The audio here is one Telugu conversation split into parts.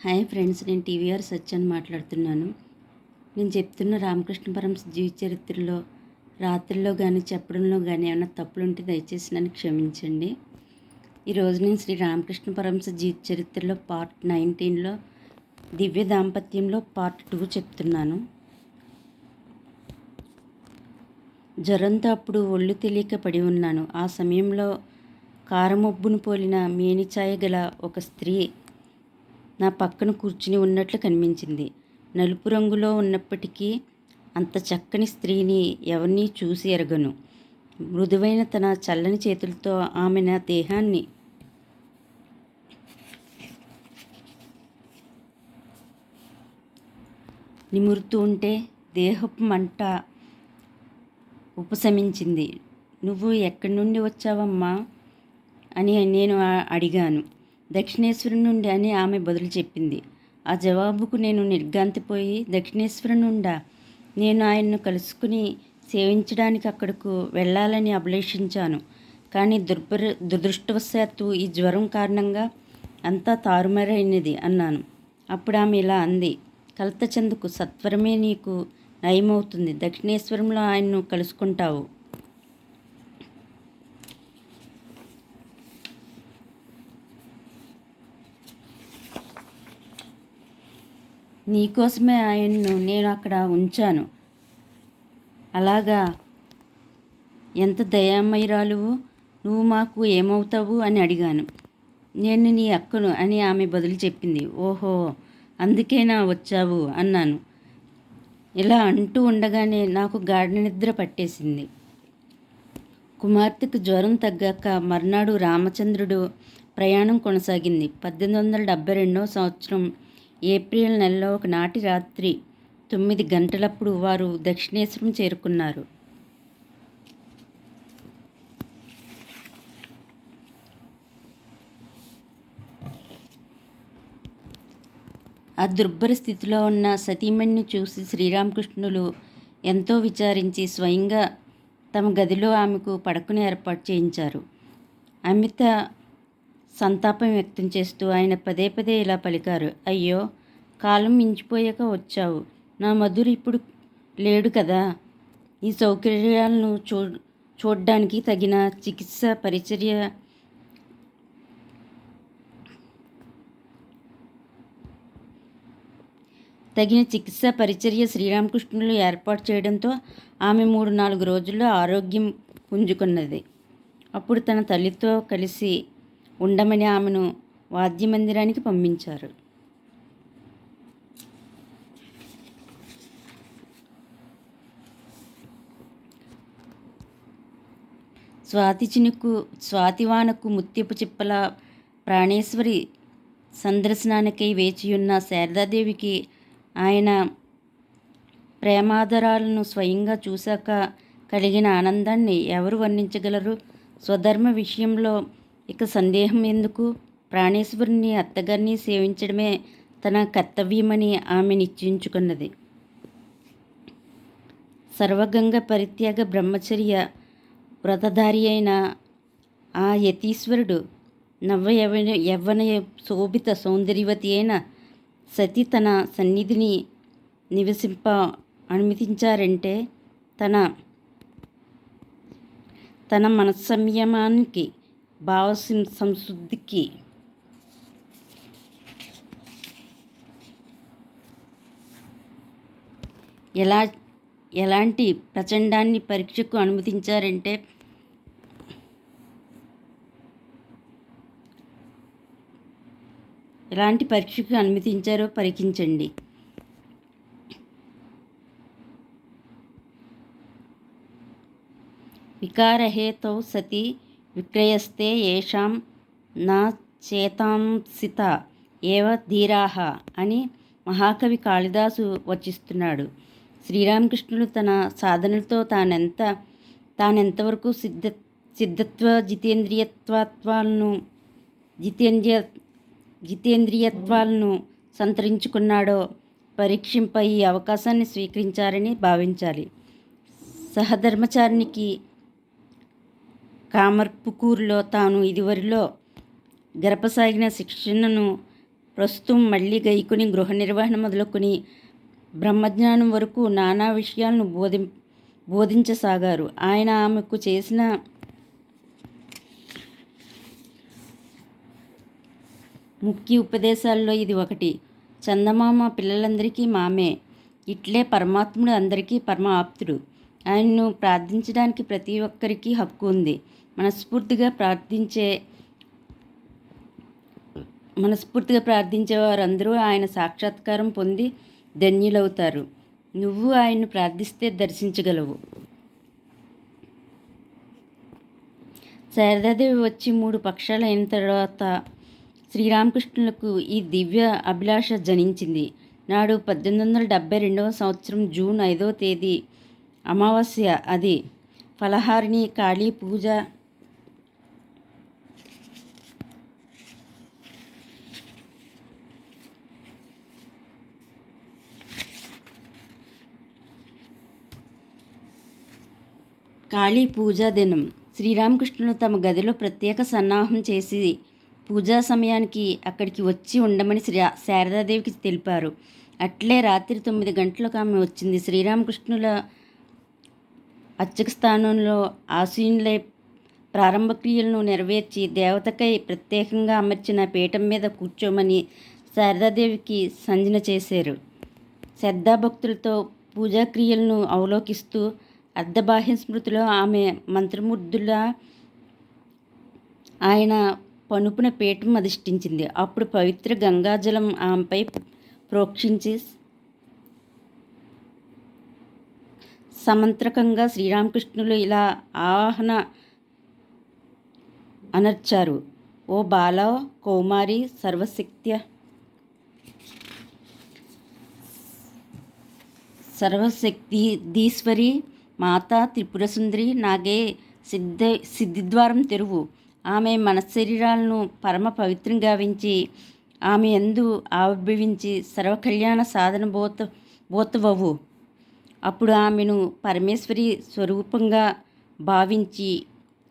హాయ్ ఫ్రెండ్స్, నేను టీవీఆర్ సత్యాన్ని మాట్లాడుతున్నాను. నేను చెప్తున్న రామకృష్ణ పరమహంస జీవిత చరిత్రలో రాత్రిలో కానీ చెప్పడంలో కానీ ఏమైనా తప్పులుంటే దయచేసి నన్ను క్షమించండి. ఈరోజు నేను శ్రీ రామకృష్ణ పరమహంస జీవిత చరిత్రలో పార్ట్ 19లో దివ్య దాంపత్యంలో పార్ట్ 2 చెప్తున్నాను. జ్వరంతో అప్పుడు ఒళ్ళు తెలియక పడి ఉన్నాను. ఆ సమయంలో కారమొబ్బును పోలిన మేనిఛాయ గల ఒక స్త్రీ నా పక్కన కూర్చుని ఉన్నట్లు కనిపించింది. నలుపు రంగులో ఉన్నప్పటికీ అంత చక్కని స్త్రీని ఎవరినీ చూసి ఎరగను. మృదువైన తన చల్లని చేతులతో ఆమె నా దేహాన్ని నిమురుతూ ఉంటే దేహపు మంట ఉపశమించింది. నువ్వు ఎక్కడి నుండి వచ్చావమ్మా అని నేను అడిగాను. దక్షిణేశ్వరం నుండి అని ఆమె బదులు చెప్పింది. ఆ జవాబుకు నేను నిర్ఘాంతపోయి, దక్షిణేశ్వరం నుండా? నేను ఆయన్ను కలుసుకుని సేవించడానికి అక్కడకు వెళ్ళాలని అభిలేషించాను. కానీ దురదృష్టవశాత్తు ఈ జ్వరం కారణంగా అంతా తారుమారైనది అన్నాను. అప్పుడు ఆమె ఇలా అంది, కలత చెందుకు, సత్వరమే నీకు నయమవుతుంది. దక్షిణేశ్వరంలో ఆయన్ను కలుసుకుంటావు. నీకోసమే ఆయన్ను నేను అక్కడ ఉంచాను. అలాగా? ఎంత దయామయురాలువు. నువ్వు మాకు ఏమవుతావు అని అడిగాను. నేను నీ అక్కను అని ఆమె బదులు చెప్పింది. ఓహో, అందుకేనా వచ్చావు అన్నాను. ఇలా అంటూ ఉండగానే నాకు గాఢ నిద్ర పట్టేసింది. కుమార్తెకు జ్వరం తగ్గాక మర్నాడు రామచంద్రుడు ప్రయాణం కొనసాగింది. 1872 సంవత్సరం ఏప్రిల్ నెలలో ఒకనాటి రాత్రి 9 గంటలప్పుడు వారు దక్షిణేశ్వరం చేరుకున్నారు. ఆ దుర్భర స్థితిలో ఉన్న సతీమణిని చూసి శ్రీరామకృష్ణులు ఎంతో విచారించి స్వయంగా తమ గదిలో ఆమెకు పడకను ఏర్పాటు చేయించారు. అమిత సంతాపం వ్యక్తం చేస్తూ ఆయన పదే పదే ఇలా పలికారు. అయ్యో, కాలం మించిపోయాక వచ్చావు. నా మధురు ఇప్పుడు లేడు కదా. ఈ సౌకర్యాలను చూడ్డానికి తగిన చికిత్స పరిచర్య శ్రీరామకృష్ణులు ఏర్పాటు చేయడంతో ఆమె 3-4 రోజుల్లో ఆరోగ్యం పుంజుకున్నది. అప్పుడు తన తల్లితో కలిసి ఉండమని ఆమెను వాద్యమందిరానికి పంపించారు. స్వాతివానకు ముత్యపు చిప్పల ప్రాణేశ్వరి సందర్శనానికై వేచియున్న శారదాదేవికి ఆయన ప్రేమాదరాలను స్వయంగా చూశాక కలిగిన ఆనందాన్ని ఎవరు వర్ణించగలరు? స్వధర్మ విషయంలో ఇక సందేహం ఎందుకు? ప్రాణేశ్వరుని అత్తగారిని సేవించడమే తన కర్తవ్యమని ఆమె నిశ్చయించుకున్నది. సర్వగంగ పరిత్యాగ బ్రహ్మచర్య వ్రతధారి అయిన ఆ యతీశ్వరుడు యవ్వన శోభిత సౌందర్యవతి అయిన సతి తన సన్నిధిని నివసింప అనుమతించారంటే తన మనస్సంయమానికి, భావ సంశుద్ధికి, ఎలాంటి ప్రచండాన్ని పరీక్షకు అనుమతించారంటే ఎలాంటి పరీక్షకు అనుమతించారో పరీక్షించండి. వికారహేతౌ సతి విక్రయస్తే ఏషాం నా చేతాంసిత ఏవ ధీరాహ అని మహాకవి కాళిదాసు వచిస్తున్నాడు. శ్రీరామకృష్ణులు తన సాధనలతో తానెంతవరకు సిద్ధత్వ జితేంద్రియత్వాలను సంతరించుకున్నాడో పరీక్షింప ఈ అవకాశాన్ని స్వీకరించారని భావించాలి. సహధర్మచారికి కామర్పుకూరులో తాను ఇదివరలో గడపసాగిన శిక్షణను ప్రస్తుతం మళ్ళీ గైకుని గృహ నిర్వహణ మొదలుకొని బ్రహ్మజ్ఞానం వరకు నానా విషయాలను బోధించసాగారు. ఆయన ఆమెకు చేసిన ముఖ్య ఉపదేశాల్లో ఇది ఒకటి. చందమామ పిల్లలందరికీ మామే, ఇట్లే పరమాత్ముడు అందరికీ పరమ ఆప్తుడు. ఆయన్ను ప్రార్థించడానికి ప్రతి ఒక్కరికి హక్కు ఉంది. మనస్ఫూర్తిగా ప్రార్థించే వారందరూ ఆయన సాక్షాత్కారం పొంది ధన్యులవుతారు. నువ్వు ఆయన్ను ప్రార్థిస్తే దర్శించగలవు. శారదాదేవి వచ్చి 3 పక్షాలు అయిన తర్వాత శ్రీరామకృష్ణులకు ఈ దివ్య అభిలాష జనించింది. నాడు 1872 సంవత్సరం జూన్ 5వ తేదీ అమావాస్య. అది ఫలహారిణి కాళీ పూజ. కాళీ పూజా దినం. శ్రీరామకృష్ణులు తమ గదిలో ప్రత్యేక సన్నాహం చేసి పూజా సమయానికి అక్కడికి వచ్చి ఉండమని శారదాదేవికి తెలిపారు. అట్లే రాత్రి 9 గంటలకు ఆమె వచ్చింది. శ్రీరామకృష్ణుల అర్చక స్థానంలో ఆసీనులై ప్రారంభ క్రియలను నెరవేర్చి దేవతకై ప్రత్యేకంగా అమర్చిన పీఠం మీద కూర్చోమని శారదాదేవికి సంజ్ఞ చేశారు. శ్రద్ధాభక్తులతో పూజా క్రియలను అవలోకిస్తూ అర్ధబాహ్య స్మృతిలో ఆమె మంత్రముగ్ధులా ఆయన పనుపున పీఠం అధిష్ఠించింది. అప్పుడు పవిత్ర గంగాజలం ఆమెపై ప్రోక్షించి సమంత్రకంగా శ్రీరామకృష్ణులు ఇలా ఆవాహన అనర్చారు: ఓ బాల, కౌమారి, సర్వశక్తిధీశ్వరి మాతా త్రిపురసుందరి, నాగే సిద్ధిద్వారం తెరువు. ఆమె మనశరీరాలను పరమ పవిత్రం గావించి ఆమె యందు ఆవిర్భవించి సర్వకళ్యాణ సాధన బోతవవు. అప్పుడు ఆమెను పరమేశ్వరి స్వరూపంగా భావించి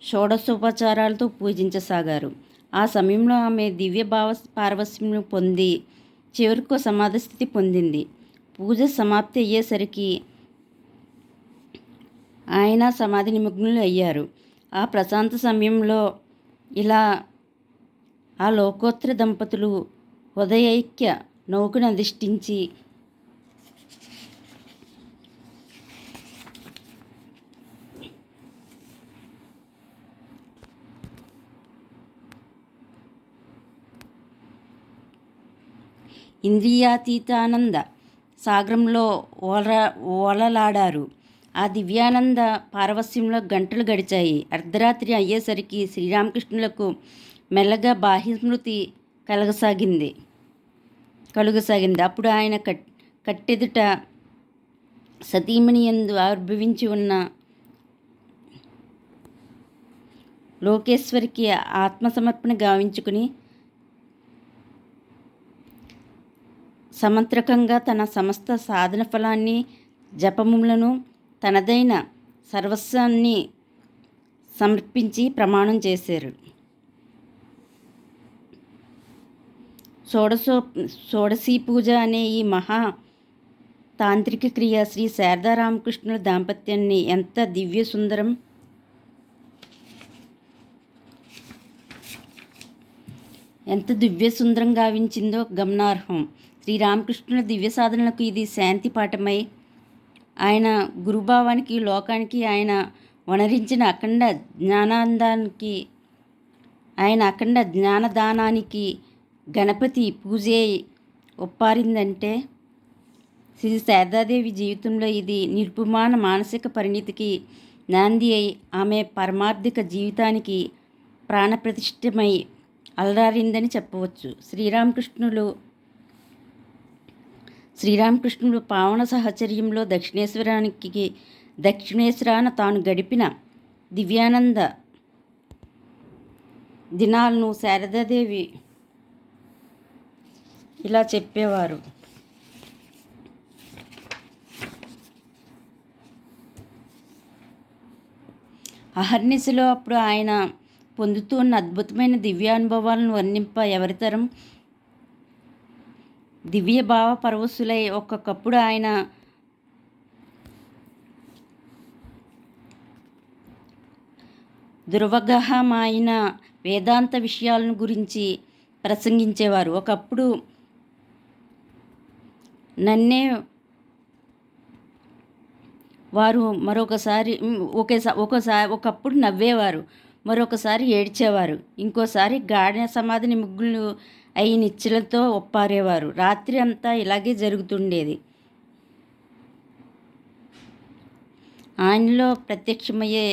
షోడశోపచారాలతో పూజించసాగారు. ఆ సమయంలో ఆమె దివ్య పారవస్యం పొంది చివరకు సమాధి స్థితి పొందింది. పూజ సమాప్తి అయ్యేసరికి ఆయన సమాధి నిమగ్నులు అయ్యారు. ఆ ప్రశాంత సమయంలో ఇలా ఆ లోకోత్తర దంపతులు ఉదయైక్య నౌకను అధిష్ఠించి ఇంద్రియాతీతానంద సాగరంలో ఓలలాడారు. ఆ దివ్యానంద పారవస్యంలో గంటలు గడిచాయి. అర్ధరాత్రి అయ్యేసరికి శ్రీరామకృష్ణులకు మెల్లగా బాహ్యస్మృతి కలుగసాగింది. అప్పుడు ఆయన కట్టెదుట సతీమణి యందు ఆవిర్భవించి ఉన్న లోకేశ్వరికి ఆత్మసమర్పణ గావించుకుని సమంత్రకంగా తన సమస్త సాధన ఫలాన్ని, జపములను, తనదైన సర్వస్వాన్ని సమర్పించి ప్రమాణం చేశారు. షోడశీ పూజ అనే ఈ మహా తాంత్రిక క్రియ శ్రీ శారదారామకృష్ణుల దాంపత్యాన్ని ఎంత దివ్య సుందరం గావించిందో గమనార్హం. శ్రీరామకృష్ణుల దివ్య సాధనలకు ఇది శాంతి పాఠమై ఆయన గురుభావానికి, లోకానికి ఆయన వనరించిన అఖండ జ్ఞానదానానికి గణపతి పూజే ఒప్పారిందంటే శ్రీ శారదాదేవి జీవితంలో ఇది నిర్పుమాన మానసిక పరిణితికి నాంది అయి ఆమె పరమార్థిక జీవితానికి ప్రాణప్రతిష్ఠమై అలరారిందని చెప్పవచ్చు. శ్రీరామకృష్ణుడు పావన సహచర్యంలో దక్షిణేశ్వరాన తాను గడిపిన దివ్యానంద దినాలను శారదాదేవి ఇలా చెప్పేవారు: అహర్నిశలో అప్పుడు ఆయన పొందుతూ ఉన్న అద్భుతమైన దివ్యానుభవాలను వర్ణింప ఎవరితరం దివ్య భావ పరవశులై ఒక్కొక్కప్పుడు ఆయన దుర్వగహమైన వేదాంత విషయాలను గురించి ప్రసంగించేవారు. ఒకప్పుడు నన్నే వారు మరొకసారి ఒకప్పుడు నవ్వేవారు, మరొకసారి ఏడ్చేవారు, ఇంకోసారి గాఢ సమాధిని ముగ్గులు అయి నిచ్చెలతో ఒప్పారేవారు. రాత్రి అంతా ఇలాగే జరుగుతుండేది. ఆయనలో ప్రత్యక్షమయ్యే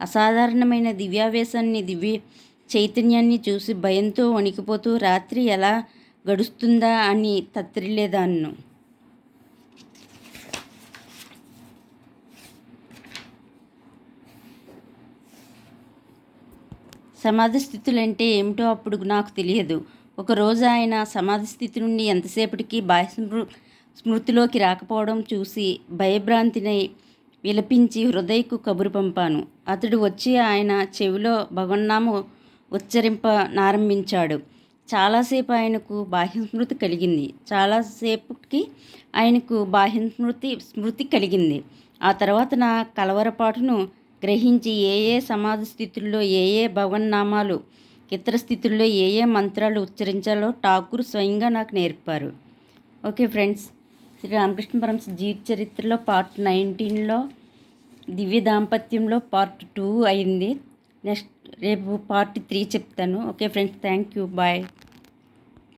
అసాధారణమైన దివ్యావేశాన్ని, దివ్య చైతన్యాన్ని చూసి భయంతో వణికిపోతూ రాత్రి ఎలా గడుస్తుందా అని తత్తిరిల్లేదాన్ను. సమాధి స్థితులంటే ఏమిటో అప్పుడు నాకు తెలియదు. ఒకరోజు ఆయన సమాధి స్థితి నుండి ఎంతసేపటికి బాహ్య స్మృతిలోకి రాకపోవడం చూసి భయభ్రాంతినై విలపించి హృదయకు కబురు పంపాను. అతడు వచ్చి ఆయన చెవిలో భగవన్నామం ఉచ్చరింపనారంభించాడు. చాలాసేపు ఆయనకు బాహ్యస్మృతి కలిగింది. చాలాసేపటికి ఆయనకు స్మృతి కలిగింది. ఆ తర్వాత నా కలవరపాటును గ్రహించి ఏ సమాధి స్థితుల్లో ఏ భగవన్నామాలు, ఇతర స్థితుల్లో ఏ మంత్రాలు ఉచ్చరించాలో ఠాకూర్ స్వయంగా నాకు నేర్పారు. ఓకే ఫ్రెండ్స్, శ్రీ రామకృష్ణ పరమహంస జీవిత చరిత్రలో పార్ట్ 19లో దివ్య దాంపత్యంలో పార్ట్ 2 అయింది. నెక్స్ట్ రేపు పార్ట్ 3 చెప్తాను. Okay friends, thank you, bye.